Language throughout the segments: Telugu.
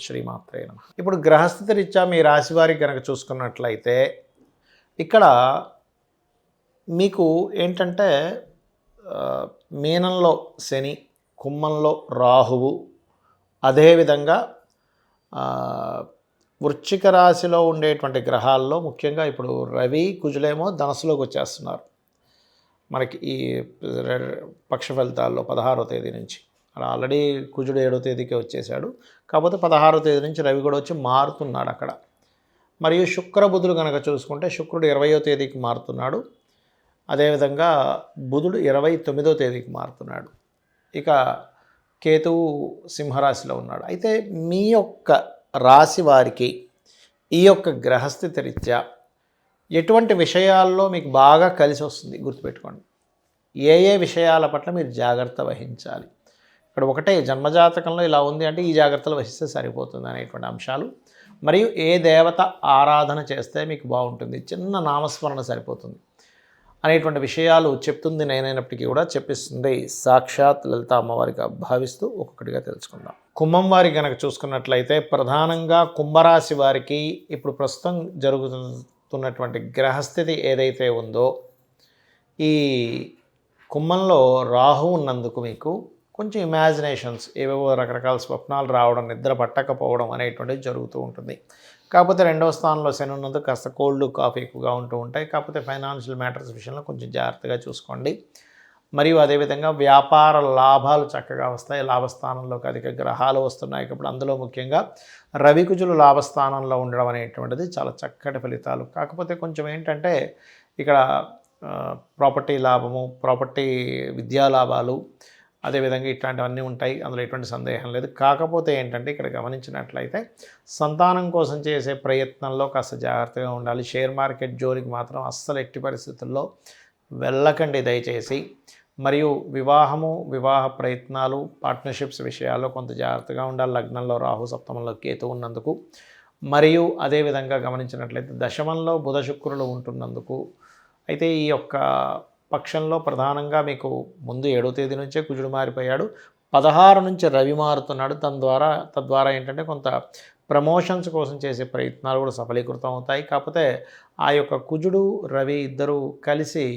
శ్రీమాత్రే నమః. ఇప్పుడు గ్రహస్థితి రీత్యా మీ రాశి వారికి కనుక చూసుకున్నట్లయితే ఇక్కడ మీకు ఏంటంటే మీనంలో శని, కుంభంలో రాహువు, అదేవిధంగా వృశ్చిక రాశిలో ఉండేటువంటి గ్రహాల్లో ముఖ్యంగా ఇప్పుడు రవి, కుజులేమో ధనస్సులోకి వచ్చేస్తున్నారు మనకి ఈ పక్ష ఫలితాల్లో 16వ తేదీ నుంచి. అలా ఆల్రెడీ కుజుడు 7వ తేదీకే వచ్చేసాడు, కాకపోతే 16వ తేదీ నుంచి రవి కూడా వచ్చి మారుతున్నాడు అక్కడ. మరియు శుక్ర బుధులు కనుక చూసుకుంటే శుక్రుడు 20వ తేదీకి మారుతున్నాడు, అదేవిధంగా బుధుడు 29వ తేదీకి మారుతున్నాడు. ఇక కేతువు సింహరాశిలో ఉన్నాడు. అయితే మీ యొక్క రాశి వారికి ఈ యొక్క గ్రహస్థితి రీత్యా ఎటువంటి విషయాల్లో మీకు బాగా కలిసి వస్తుంది గుర్తుపెట్టుకోండి. ఏ ఏ విషయాల పట్ల మీరు జాగ్రత్త వహించాలి. ఇక్కడ ఒకటే జన్మజాతకంలో ఇలా ఉంది అంటే ఈ జాగ్రత్తలు వహిస్తే సరిపోతుంది అనేటువంటి అంశాలు. మరియు ఏ దేవత ఆరాధన చేస్తే మీకు బాగుంటుంది, చిన్న నామస్మరణ సరిపోతుంది అనేటువంటి విషయాలు చెప్తుంది నేనైనప్పటికీ కూడా చెప్పిస్తుంది సాక్షాత్ లలిత అమ్మవారిగా భావిస్తూ ఒక్కొక్కటిగా తెలుసుకుందాం. కుంభం వారి కనుక చూసుకున్నట్లయితే ప్రధానంగా కుంభరాశి వారికి ఇప్పుడు ప్రస్తుతం జరుగుతున్నటువంటి గ్రహస్థితి ఏదైతే ఉందో, ఈ కుంభంలో రాహు ఉన్నందుకు మీకు కొంచెం ఇమాజినేషన్స్, ఏవేవో రకరకాల స్వప్నాలు రావడం, నిద్ర పట్టకపోవడం అనేటువంటిది జరుగుతూ ఉంటుంది. కాకపోతే 2వ స్థానంలో శని ఉన్నందుకు కాస్త కోల్డ్ కాఫీ ఎక్కువగా ఉంటూ ఉంటాయి. కాకపోతే ఫైనాన్షియల్ మ్యాటర్స్ విషయంలో కొంచెం జాగ్రత్తగా చూసుకోండి. మరియు అదేవిధంగా వ్యాపార లాభాలు చక్కగా వస్తాయి. లాభస్థానంలోకి అధిక గ్రహాలు వస్తున్నాయి కాబట్టి అందులో ముఖ్యంగా రవి, కుజులు లాభస్థానంలో ఉండడం అనేటువంటిది చాలా చక్కటి ఫలితాలు. కాకపోతే కొంచెం ఏంటంటే ఇక్కడ ప్రాపర్టీ లాభము, ప్రాపర్టీ విద్యా లాభాలు, అదేవిధంగా ఇట్లాంటివన్నీ ఉంటాయి, అందులో ఎటువంటి సందేహం లేదు. కాకపోతే ఏంటంటే ఇక్కడ గమనించినట్లయితే సంతానం కోసం చేసే ప్రయత్నంలో కాస్త జాగ్రత్తగా ఉండాలి. షేర్ మార్కెట్ జోలికి మాత్రం అస్సలు ఎట్టి పరిస్థితుల్లో వెళ్ళకండి దయచేసి. మరియు వివాహ ప్రయత్నాలు, పార్ట్నర్షిప్స్ విషయాల్లో కొంత జాగ్రత్తగా ఉండాలి. లగ్నంలో రాహు, సప్తమంలో కేతు ఉన్నందుకు, మరియు అదేవిధంగా గమనించినట్లయితే దశమంలో బుధ, శుక్రులు ఉంటున్నందుకు. అయితే ఈ యొక్క పక్షంలో ప్రధానంగా మీకు ముందు 7వ తేదీ నుంచే కుజుడు మారిపోయాడు, 16 నుంచి రవి మారుతున్నాడు. తద్వారా ఏంటంటే కొంత ప్రమోషన్స్ కోసం చేసే ప్రయత్నాలు కూడా సఫలీకృతం అవుతాయి. కాకపోతే ఆ యొక్క కుజుడు, రవి ఇద్దరు కలిసి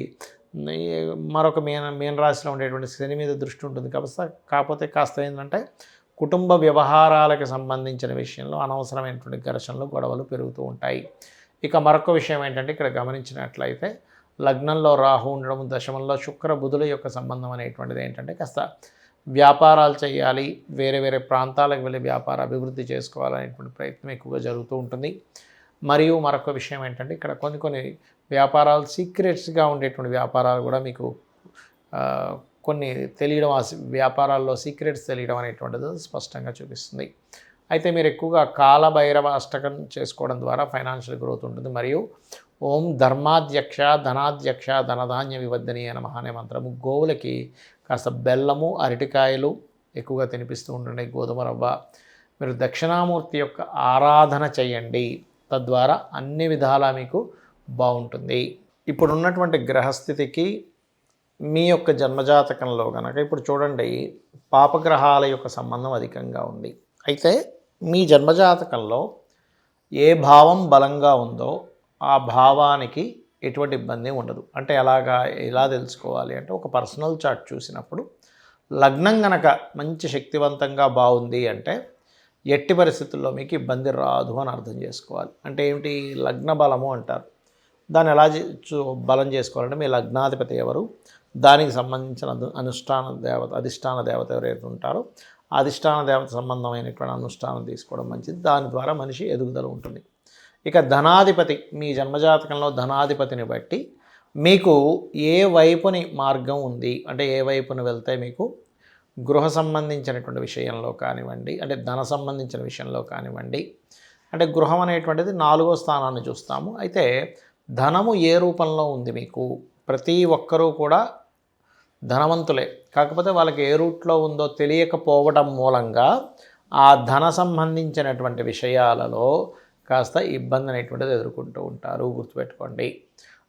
మరొక మీనరాశిలో ఉండేటువంటి శని మీద దృష్టి ఉంటుంది. కాకపోతే కాస్త ఏంటంటే కుటుంబ వ్యవహారాలకు సంబంధించిన విషయంలో అనవసరమైనటువంటి ఘర్షణలు, గొడవలు పెరుగుతూ ఉంటాయి. ఇక మరొక విషయం ఏంటంటే ఇక్కడ గమనించినట్లయితే లగ్నంలో రాహు ఉండడం, దశమంలో శుక్ర బుధుల యొక్క సంబంధం అనేటువంటిది ఏంటంటే కాస్త వ్యాపారాలు చేయాలి, వేరే వేరే ప్రాంతాలకు వెళ్ళి వ్యాపార అభివృద్ధి చేసుకోవాలనేటువంటి ప్రయత్నం ఎక్కువగా జరుగుతూ ఉంటుంది. మరియు మరొక విషయం ఏంటంటే ఇక్కడ కొన్ని వ్యాపారాలు సీక్రెట్స్గా ఉండేటువంటి వ్యాపారాలు కూడా మీకు కొన్ని తెలియడం, వ్యాపారాల్లో సీక్రెట్స్ తెలియడం అనేటువంటిది స్పష్టంగా చూపిస్తుంది. అయితే మీరు ఎక్కువగా కాలభైరవ అష్టకం చేసుకోవడం ద్వారా ఫైనాన్షియల్ గ్రోత్ ఉంటుంది. మరియు ఓం ధర్మాధ్యక్ష ధనాధ్యక్ష ధనధాన్య వివర్ధనీయ నమః అనే మంత్రము, గోవులకి కాస్త బెల్లము, అరటికాయలు ఎక్కువగా తినిపిస్తూ ఉండండి, గోధుమ రవ్వ. మీరు దక్షిణామూర్తి యొక్క ఆరాధన చేయండి, తద్వారా అన్ని విధాలా మీకు బాగుంటుంది. ఇప్పుడున్నటువంటి గ్రహస్థితికి మీ యొక్క జన్మజాతకంలో కనుక ఇప్పుడు చూడండి పాపగ్రహాల యొక్క సంబంధం అధికంగా ఉంది. అయితే మీ జన్మజాతకంలో ఏ భావం బలంగా ఉందో ఆ భావానికి ఎటువంటి ఇబ్బంది ఉండదు. అంటే ఎలా తెలుసుకోవాలి అంటే ఒక పర్సనల్ చార్ట్ చూసినప్పుడు లగ్నం కనుక మంచి శక్తివంతంగా బాగుంది అంటే ఎట్టి పరిస్థితుల్లో మీకు ఇబ్బంది రాదు అని అర్థం చేసుకోవాలి. అంటే ఏమిటి, లగ్న బలము అంటారు. దాన్ని ఎలా బలం చేసుకోవాలంటే మీ లగ్నాధిపతి ఎవరు, దానికి సంబంధించిన అధిష్టాన దేవత ఎవరైతే ఉంటారో అధిష్టాన దేవత సంబంధమైనటువంటి అనుష్ఠానం తీసుకోవడం మంచిది. దాని ద్వారా మనిషి ఎదుగుదల ఉంటుంది. ఇక ధనాధిపతి, మీ జన్మజాతకంలో ధనాధిపతిని బట్టి మీకు ఏ వైపుని మార్గం ఉంది అంటే ఏ వైపుని వెళ్తే మీకు గృహ సంబంధించినటువంటి విషయంలో కానివ్వండి, అంటే ధన సంబంధించిన విషయంలో కానివ్వండి, అంటే గృహం అనేటువంటిది 4వ స్థానాన్ని చూస్తాము. అయితే ధనము ఏ రూపంలో ఉంది మీకు, ప్రతి ఒక్కరూ కూడా ధనవంతులే, కాకపోతే వాళ్ళకి ఏ రూట్లో ఉందో తెలియకపోవడం మూలంగా ఆ ధన సంబంధించినటువంటి విషయాలలో కాస్త ఇబ్బంది అనేటువంటిది ఎదుర్కొంటూ ఉంటారు, గుర్తుపెట్టుకోండి.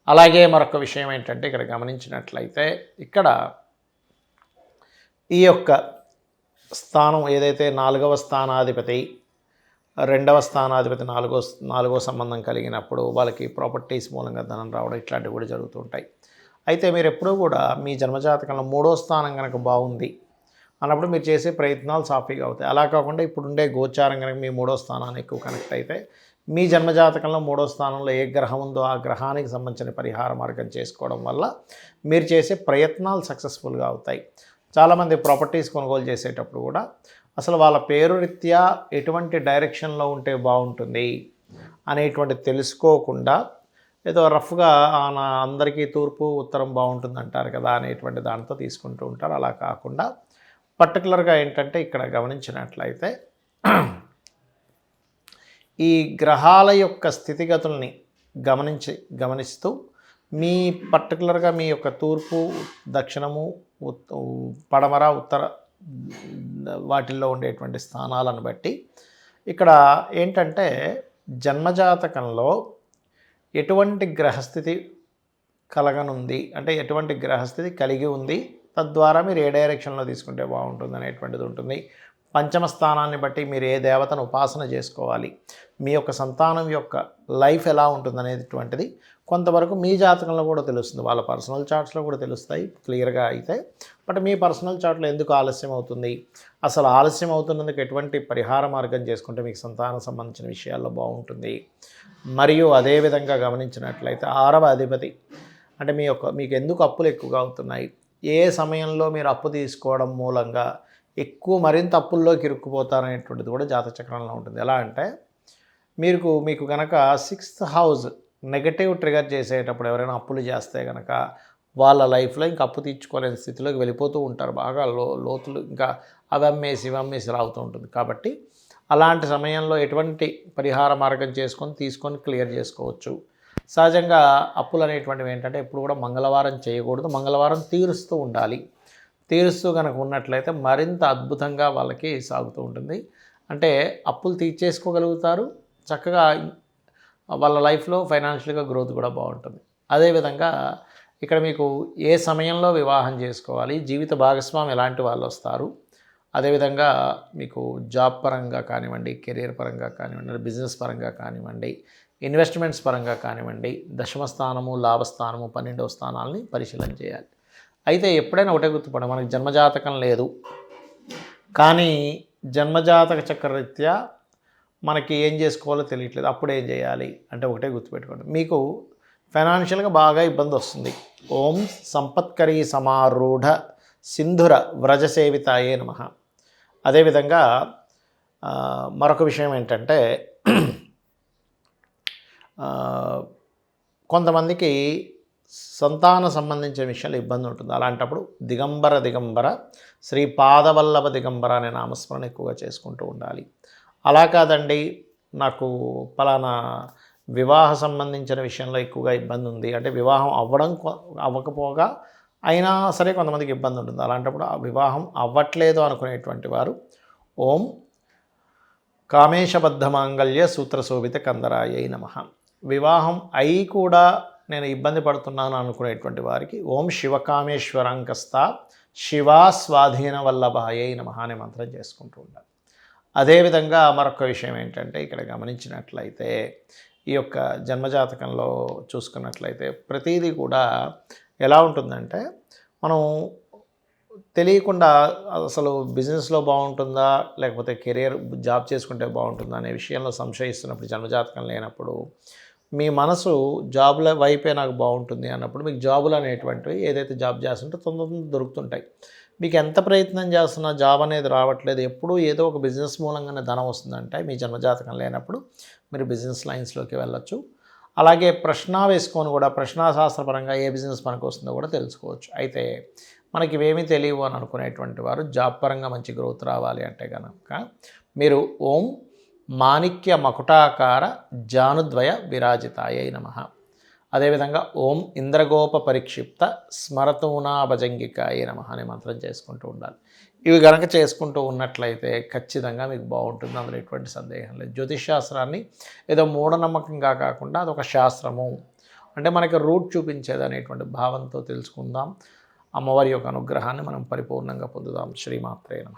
అలాగే మరొక విషయం ఏంటంటే ఇక్కడ గమనించినట్లయితే ఇక్కడ ఈ యొక్క స్థానం ఏదైతే 4వ స్థానాధిపతి రెండవ స్థానాధిపతి నాలుగో సంబంధం కలిగినప్పుడు వాళ్ళకి ప్రాపర్టీస్ మూలంగా ధనం రావడం ఇట్లాంటివి కూడా జరుగుతూ ఉంటాయి. అయితే మీరు ఎప్పుడూ కూడా మీ జన్మజాతకంలో 3వ స్థానం కనుక బాగుంది అన్నప్పుడు మీరు చేసే ప్రయత్నాలు సాఫీగా అవుతాయి. అలా కాకుండా ఇప్పుడుండే గోచారం కనుక మీ 3వ స్థానాన్ని ఎక్కువ కనెక్ట్ అయితే మీ జన్మజాతకంలో 3వ స్థానంలో ఏ గ్రహం ఉందో ఆ గ్రహానికి సంబంధించిన పరిహార మార్గం చేసుకోవడం వల్ల మీరు చేసే ప్రయత్నాలు సక్సెస్ఫుల్గా అవుతాయి. చాలామంది ప్రాపర్టీస్ కొనుగోలు చేసేటప్పుడు కూడా అసలు వాళ్ళ పేరు రీత్యా ఎటువంటి డైరెక్షన్లో ఉంటే బాగుంటుంది అనేటువంటి తెలుసుకోకుండా ఏదో రఫ్గా అందరికీ తూర్పు ఉత్తరం బాగుంటుంది అంటారు కదా అనేటువంటి దాంతో తీసుకుంటూ ఉంటారు. అలా కాకుండా పర్టికులర్గా ఏంటంటే ఇక్కడ గమనించినట్లయితే ఈ గ్రహాల యొక్క స్థితిగతుల్ని గమనిస్తూ మీ పర్టికులర్గా మీ యొక్క తూర్పు, దక్షిణము, పడమర, ఉత్తర వాటిల్లో ఉండేటువంటి స్థానాలను బట్టి ఇక్కడ ఏంటంటే జన్మజాతకంలో ఎటువంటి గ్రహస్థితి కలగనుంది అంటే ఎటువంటి గ్రహస్థితి కలిగి ఉంది, తద్వారా మీరు ఏ డైరెక్షన్లో తీసుకుంటే బాగుంటుంది అనేటువంటిది ఉంటుంది. పంచమ స్థానాన్ని బట్టి మీరు ఏ దేవతను ఉపాసన చేసుకోవాలి, మీ యొక్క సంతానం యొక్క లైఫ్ ఎలా ఉంటుంది అనేటువంటిది కొంతవరకు మీ జాతకంలో కూడా తెలుస్తుంది. వాళ్ళ పర్సనల్ చార్ట్స్లో కూడా తెలుస్తాయి క్లియర్గా అయితే. బట్ మీ పర్సనల్ చార్ట్లో ఎందుకు ఆలస్యం అవుతుంది, అసలు ఆలస్యం అవుతున్నందుకు ఎటువంటి పరిహార మార్గం చేసుకుంటే మీకు సంతానం సంబంధించిన విషయాల్లో బాగుంటుంది. మరియు అదేవిధంగా గమనించినట్లయితే 6వ అధిపతి అంటే మీకు ఎందుకు అప్పులు ఎక్కువగా అవుతున్నాయి, ఏ సమయంలో మీరు అప్పు తీసుకోవడం మూలంగా మరింత అప్పుల్లోకి ఇరుక్కుపోతారనేటువంటిది కూడా జాతచక్రంలో ఉంటుంది. ఎలా అంటే మీకు కనుక 6th హౌస్ నెగటివ్ ట్రిగర్ చేసేటప్పుడు ఎవరైనా అప్పులు చేస్తే కనుక వాళ్ళ లైఫ్లో ఇంకా అప్పు తీర్చుకోలేని స్థితిలోకి వెళ్ళిపోతూ ఉంటారు. బాగా లోతులు ఇంకా అవమ్మేసి రావుతూ ఉంటుంది. కాబట్టి అలాంటి సమయంలో ఎటువంటి పరిహార మార్గం తీసుకొని క్లియర్ చేసుకోవచ్చు. సహజంగా అప్పులు అనేటువంటివి ఏంటంటే ఎప్పుడు కూడా మంగళవారం చేయకూడదు, మంగళవారం తీరుస్తూ ఉండాలి. తీరుస్తూ కనుక ఉన్నట్లయితే మరింత అద్భుతంగా వాళ్ళకి సాగుతూ ఉంటుంది. అంటే అప్పులు తీర్చేసుకోగలుగుతారు, చక్కగా వాళ్ళ లైఫ్లో ఫైనాన్షియల్గా గ్రోత్ కూడా బాగుంటుంది. అదేవిధంగా ఇక్కడ మీకు ఏ సమయంలో వివాహం చేసుకోవాలి, జీవిత భాగస్వామి ఎలాంటి వాళ్ళు వస్తారు, అదేవిధంగా మీకు జాబ్ పరంగా కానివ్వండి, కెరీర్ పరంగా కానివ్వండి, బిజినెస్ పరంగా కానివ్వండి, ఇన్వెస్ట్మెంట్స్ పరంగా కానివ్వండి, దశమ స్థానము, లాభస్థానము, 12వ స్థానాలని పరిశీలన చేయాలి. అయితే ఎప్పుడైనా ఒకటే గుర్తుపడండి, మనకి జన్మజాతకం లేదు కానీ జన్మజాతక చక్రరీత్యా మనకి ఏం చేసుకోవాలో తెలియట్లేదు, అప్పుడు ఏం చేయాలి అంటే ఒకటే గుర్తుపెట్టుకోండి, మీకు ఫైనాన్షియల్గా బాగా ఇబ్బంది వస్తుంది. ఓం సంపత్కరీ సమారూఢ సింధుర వ్రజసేవితాయే నమః. అదేవిధంగా మరొక విషయం ఏంటంటే కొంతమందికి సంతాన సంబంధించిన విషయాలు ఇబ్బంది ఉంటుంది. అలాంటప్పుడు దిగంబర శ్రీ పాదవల్లభ దిగంబర అనే నామస్మరణ ఎక్కువగా చేసుకుంటూ ఉండాలి. అలా కాదండి నాకు పలానా వివాహ సంబంధించిన విషయంలో ఎక్కువగా ఇబ్బంది ఉంది అంటే వివాహం అవ్వకపోగా అయినా సరే కొంతమందికి ఇబ్బంది ఉంటుంది. అలాంటప్పుడు ఆ వివాహం అవ్వట్లేదు అనుకునేటువంటి వారు ఓం కామేశబద్ధ మాంగళ్య సూత్రశోభిత కందరాయై నమః. వివాహం అయి కూడా నేను ఇబ్బంది పడుతున్నాను అనుకునేటువంటి వారికి ఓం శివకామేశ్వరాంకస్త శివా స్వాధీన వల్లభాయై నమః అనే మంత్రం చేసుకుంటూ ఉండాలి. అదేవిధంగా మరొక విషయం ఏంటంటే ఇక్కడ గమనించినట్లయితే ఈ యొక్క జన్మజాతకంలో చూసుకున్నట్లయితే ప్రతిదీ కూడా ఎలా ఉంటుందంటే మనం తెలియకుండా అసలు బిజినెస్లో బాగుంటుందా లేకపోతే కెరియర్ జాబ్ చేసుకుంటే బాగుంటుందా అనే విషయంలో సంశయిస్తున్నప్పుడు జన్మజాతకం లేనప్పుడు మీ మనసు జాబుల వైపే నాకు బాగుంటుంది అన్నప్పుడు మీకు జాబులు అనేటువంటివి ఏదైతే జాబ్ చేస్తుంటే తొందరగా దొరుకుతుంటాయి. మీకు ఎంత ప్రయత్నం చేస్తున్నా జాబ్ అనేది రావట్లేదు, ఎప్పుడూ ఏదో ఒక బిజినెస్ మూలంగానే ధనం వస్తుందంటే మీ జన్మజాతకం లేనప్పుడు మీరు బిజినెస్ లైన్స్లోకి వెళ్ళొచ్చు. అలాగే ప్రశ్న వేసుకొని కూడా ప్రశ్నాశాస్త్రపరంగా ఏ బిజినెస్ మనకు వస్తుందో కూడా తెలుసుకోవచ్చు. అయితే మనకి ఇవేమీ తెలియవు అని అనుకునేటువంటి వారు జాబ్ పరంగా మంచి గ్రోత్ రావాలి అంటే కనుక మీరు ఓం మాణిక్య మకుటాకార జానుద్వయ విరాజితాయై నమః. అదేవిధంగా ఓం ఇంద్రగోప పరిక్షిప్త స్మరతూనాభజంగికాయై నమః అనే మంత్రం చేసుకుంటూ ఉండాలి. ఇవి కనుక చేసుకుంటూ ఉన్నట్లయితే ఖచ్చితంగా మీకు బాగుంటుంది, అందులో ఎటువంటి సందేహం లేదు. జ్యోతిష్ శాస్త్రాన్ని ఏదో మూఢనమ్మకంగా కాకుండా అదొక శాస్త్రము అంటే మనకి రూట్ చూపించేది అనేటువంటి భావంతో తెలుసుకుందాం. అమ్మవారి యొక్క అనుగ్రహాన్ని మనం పరిపూర్ణంగా పొందుదాం. శ్రీమాత్రే నమః.